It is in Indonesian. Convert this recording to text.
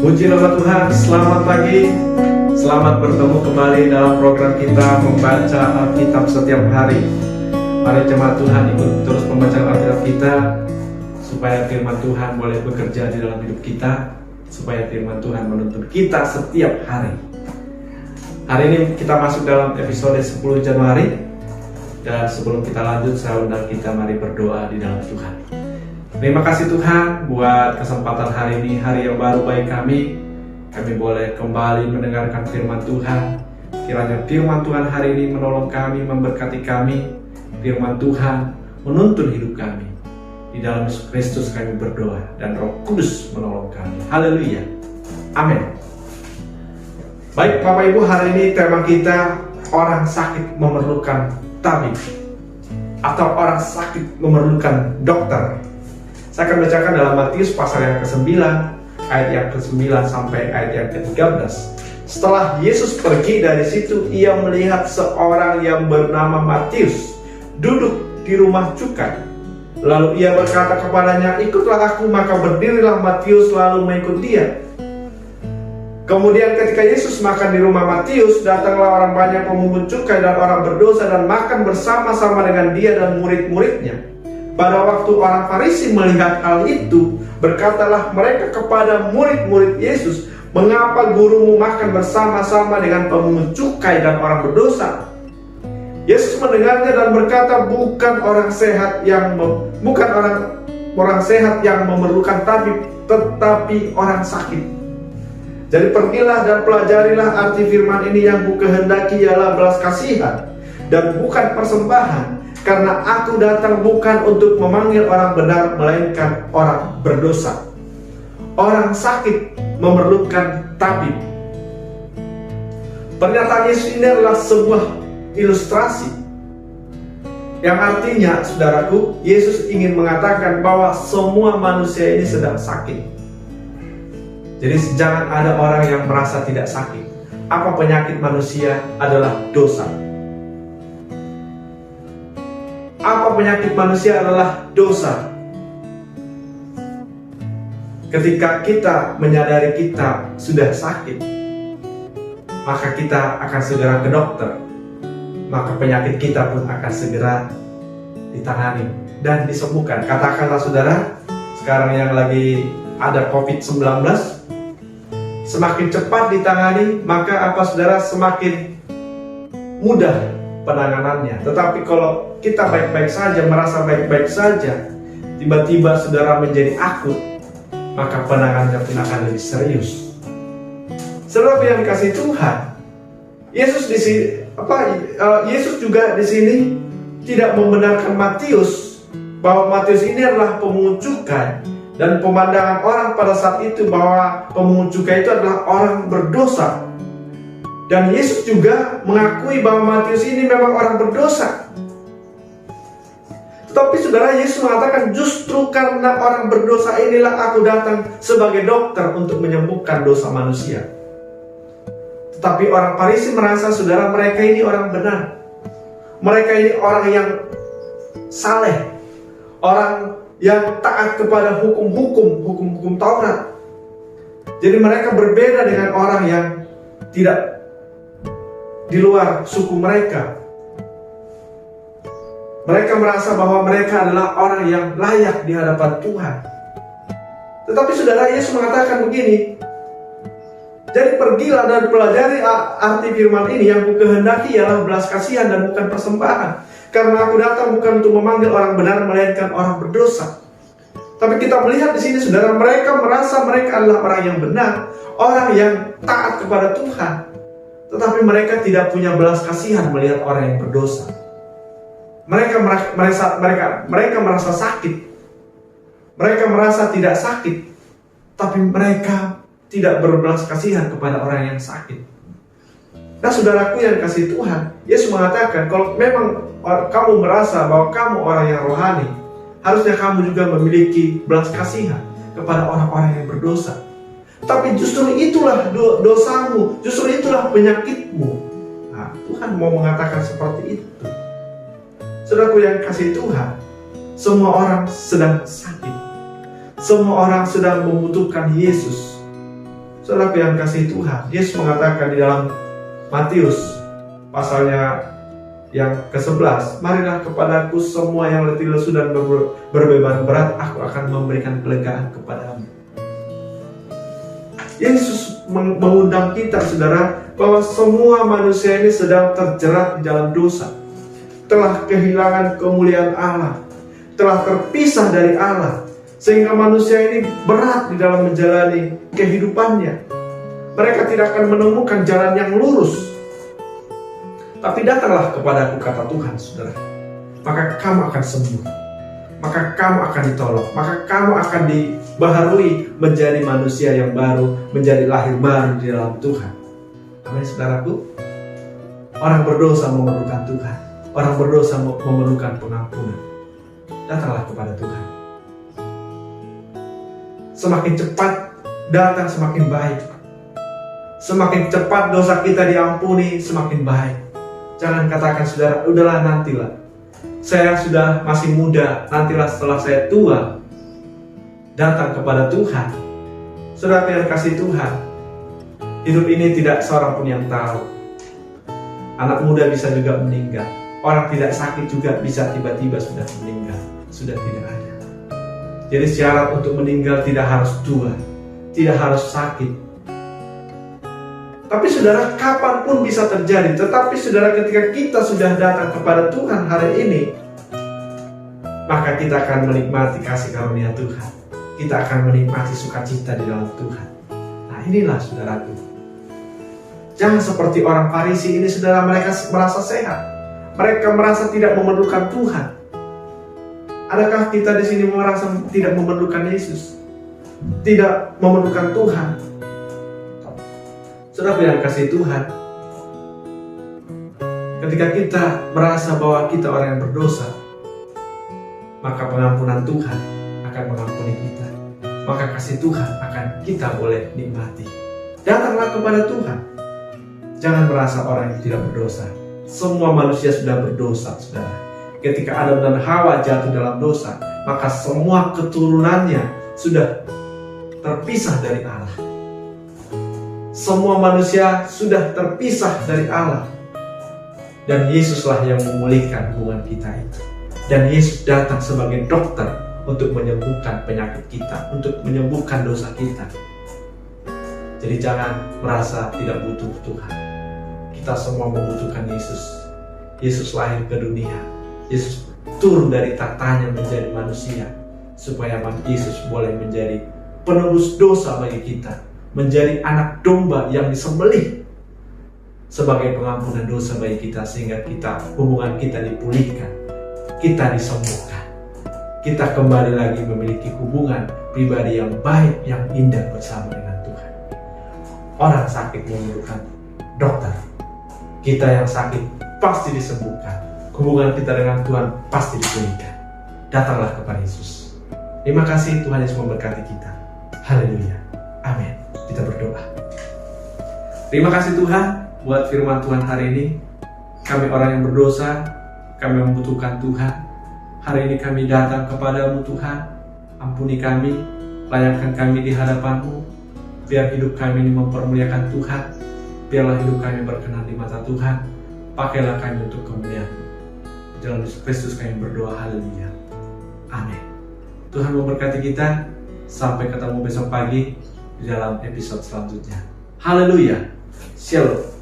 Puji nama Tuhan, selamat pagi. Selamat bertemu kembali dalam program kita membaca Alkitab setiap hari. Mari jemaat Tuhan ikut terus membaca Alkitab kita, supaya firman Tuhan boleh bekerja di dalam hidup kita, supaya firman Tuhan menuntun kita setiap hari. Hari ini kita masuk dalam episode 10 Januari. Dan sebelum kita lanjut, saya undang kita mari berdoa di dalam Tuhan. Terima kasih Tuhan buat kesempatan hari ini, hari yang baru bagi kami. Kami boleh kembali mendengarkan firman Tuhan. Kiranya firman Tuhan hari ini menolong kami, memberkati kami. Firman Tuhan menuntun hidup kami. Di dalam Yesus Kristus kami berdoa, dan Roh Kudus menolong kami. Haleluya. Amin. Baik Bapak Ibu, hari ini tema kita orang sakit memerlukan tabib, atau orang sakit memerlukan dokter. Saya akan bacakan dalam Matius pasal yang ke-9, ayat yang ke-9 sampai ayat yang ke-13. Setelah Yesus pergi dari situ, ia melihat seorang yang bernama Matius duduk di rumah cukai. Lalu ia berkata kepadanya, "Ikutlah aku." Maka berdirilah Matius lalu mengikut dia. Kemudian ketika Yesus makan di rumah Matius, datanglah orang banyak pemungut cukai dan orang berdosa dan makan bersama-sama dengan dia dan murid-muridnya. Pada waktu orang Farisi melihat hal itu, berkatalah mereka kepada murid-murid Yesus, "Mengapa gurumu makan bersama-sama dengan pemungut cukai dan orang berdosa?" Yesus mendengarnya dan berkata, bukan orang sehat yang memerlukan tabib, tetapi orang sakit. Jadi pergilah dan pelajarilah arti firman ini, yang kukehendaki ialah belas kasihan dan bukan persembahan. Karena aku datang bukan untuk memanggil orang benar, melainkan orang berdosa. Orang sakit memerlukan tabib. Pernyataan Yesus ini adalah sebuah ilustrasi, yang artinya, saudaraku, Yesus ingin mengatakan bahwa semua manusia ini sedang sakit. Jadi jangan ada orang yang merasa tidak sakit. Apa penyakit manusia adalah dosa. Apa penyakit manusia adalah dosa. Ketika kita menyadari kita sudah sakit, maka kita akan segera ke dokter. Maka penyakit kita pun akan segera ditangani dan disembuhkan. Katakanlah saudara, sekarang yang lagi ada COVID-19, semakin cepat ditangani, maka apa saudara, semakin mudah penanganannya. Tetapi kalau kita baik-baik saja, merasa baik-baik saja, tiba-tiba saudara menjadi akut, maka penanganannya pun akan lebih serius. Saudara yang dikasihi Tuhan, Yesus juga di sini tidak membenarkan Matius, bahwa Matius ini adalah pemungut cukai, dan pemandangan orang pada saat itu bahwa pemungut cukai itu adalah orang berdosa. Dan Yesus juga mengakui bahwa Matius ini memang orang berdosa. Tetapi saudara, Yesus mengatakan, justru karena orang berdosa inilah aku datang sebagai dokter untuk menyembuhkan dosa manusia. Tetapi orang Farisi merasa, saudara, mereka ini orang benar. Mereka ini orang yang saleh, orang yang taat kepada hukum-hukum Taurat. Jadi mereka berbeda dengan orang yang tidak di luar suku mereka. Mereka merasa bahwa mereka adalah orang yang layak di hadapan Tuhan. Tetapi saudara, Yesus mengatakan begini, jadi pergilah dan pelajari arti firman ini, yang kukehendaki ialah belas kasihan dan bukan persembahan. Karena aku datang bukan untuk memanggil orang benar, melainkan orang berdosa. Tapi kita melihat di sini, saudara, mereka merasa mereka adalah orang yang benar, orang yang taat kepada Tuhan. Tetapi mereka tidak punya belas kasihan melihat orang yang berdosa. Mereka merasa sakit. Mereka merasa tidak sakit, tapi mereka tidak berbelas kasihan kepada orang yang sakit. Nah saudaraku yang kasih Tuhan, Yesus mengatakan, kalau memang kamu merasa bahwa kamu orang yang rohani, harusnya kamu juga memiliki belas kasihan kepada orang-orang yang berdosa. Tapi justru itulah dosamu, justru itulah penyakitmu. Nah, Tuhan mau mengatakan seperti itu. Saudaraku yang kasih Tuhan, semua orang sedang sakit. Semua orang sedang membutuhkan Yesus. Saudara yang kasih Tuhan, Yesus mengatakan di dalam Matius pasalnya yang ke-11, marilah kepadaku semua yang letih lesu dan berbeban berat, aku akan memberikan kelegaan kepadamu. Yesus mengundang kita, saudara, bahwa semua manusia ini sedang terjerat di dalam dosa, telah kehilangan kemuliaan Allah, telah terpisah dari Allah, sehingga manusia ini berat di dalam menjalani kehidupannya. Mereka tidak akan menemukan jalan yang lurus. Tapi datanglah kepadaku, kata Tuhan, saudara, maka kamu akan sembuh, maka kamu akan ditolong, maka kamu akan dibaharui menjadi manusia yang baru, menjadi lahir baru di dalam Tuhan. Amin, saudaraku. Orang berdosa memerlukan Tuhan, orang berdosa memerlukan pengampunan. Datanglah kepada Tuhan. Semakin cepat datang, semakin baik. Semakin cepat dosa kita diampuni, semakin baik. Jangan katakan, saudara, udahlah nantilah, saya sudah masih muda, nantilah setelah saya tua. Datang kepada Tuhan. Saudara yang kasih Tuhan, hidup ini tidak seorang pun yang tahu. Anak muda bisa juga meninggal, orang tidak sakit juga bisa tiba-tiba sudah meninggal, sudah tidak ada. Jadi syarat untuk meninggal tidak harus tua, tidak harus sakit. Tapi saudara, kapanpun bisa terjadi. Tetapi saudara, ketika kita sudah datang kepada Tuhan hari ini, maka kita akan menikmati kasih karunia Tuhan. Kita akan menikmati sukacita di dalam Tuhan. Nah, inilah saudaraku. Jangan seperti orang Farisi ini, saudara, mereka merasa sehat. Mereka merasa tidak memerlukan Tuhan. Adakah kita di sini merasa tidak memerlukan Yesus? Tidak memerlukan Tuhan? Saudara yang kasih Tuhan, ketika kita merasa bahwa kita orang yang berdosa, maka pengampunan Tuhan akan mengampuni kita. Maka kasih Tuhan akan kita boleh nikmati. Datanglah kepada Tuhan. Jangan merasa orang yang tidak berdosa. Semua manusia sudah berdosa, saudara. Ketika Adam dan Hawa jatuh dalam dosa, maka semua keturunannya sudah terpisah dari Allah. Semua manusia sudah terpisah dari Allah. Dan Yesuslah yang memulihkan hubungan kita itu. Dan Yesus datang sebagai dokter untuk menyembuhkan penyakit kita, untuk menyembuhkan dosa kita. Jadi jangan merasa tidak butuh Tuhan. Kita semua membutuhkan Yesus. Yesus lahir ke dunia. Yesus turun dari tahtanya menjadi manusia, supaya Yesus boleh menjadi penebus dosa bagi kita, menjadi anak domba yang disembelih sebagai pengampunan dosa bagi kita, sehingga hubungan kita dipulihkan, kita disembuhkan, kita kembali lagi memiliki hubungan pribadi yang baik, yang indah bersama dengan Tuhan. Orang sakit memerlukan dokter, kita yang sakit pasti disembuhkan, hubungan kita dengan Tuhan pasti dipulihkan. Datanglah kepada Yesus. Terima kasih, Tuhan Yesus memberkati kita. Haleluya. Amin. Kita berdoa. Terima kasih Tuhan buat firman Tuhan hari ini. Kami orang yang berdosa, kami membutuhkan Tuhan. Hari ini kami datang kepadamu Tuhan. Ampuni kami, layakkan kami di hadapan-Mu. Biar hidup kami ini mempermuliakan Tuhan. Biarlah hidup kami berkenan di mata Tuhan. Pakailah kami untuk kemuliaan-Mu. Di dalam Yesus Kristus kami berdoa. Haleluya. Amin. Tuhan memberkati kita. Sampai ketemu besok pagi di dalam episode selanjutnya. Haleluya. Shalom.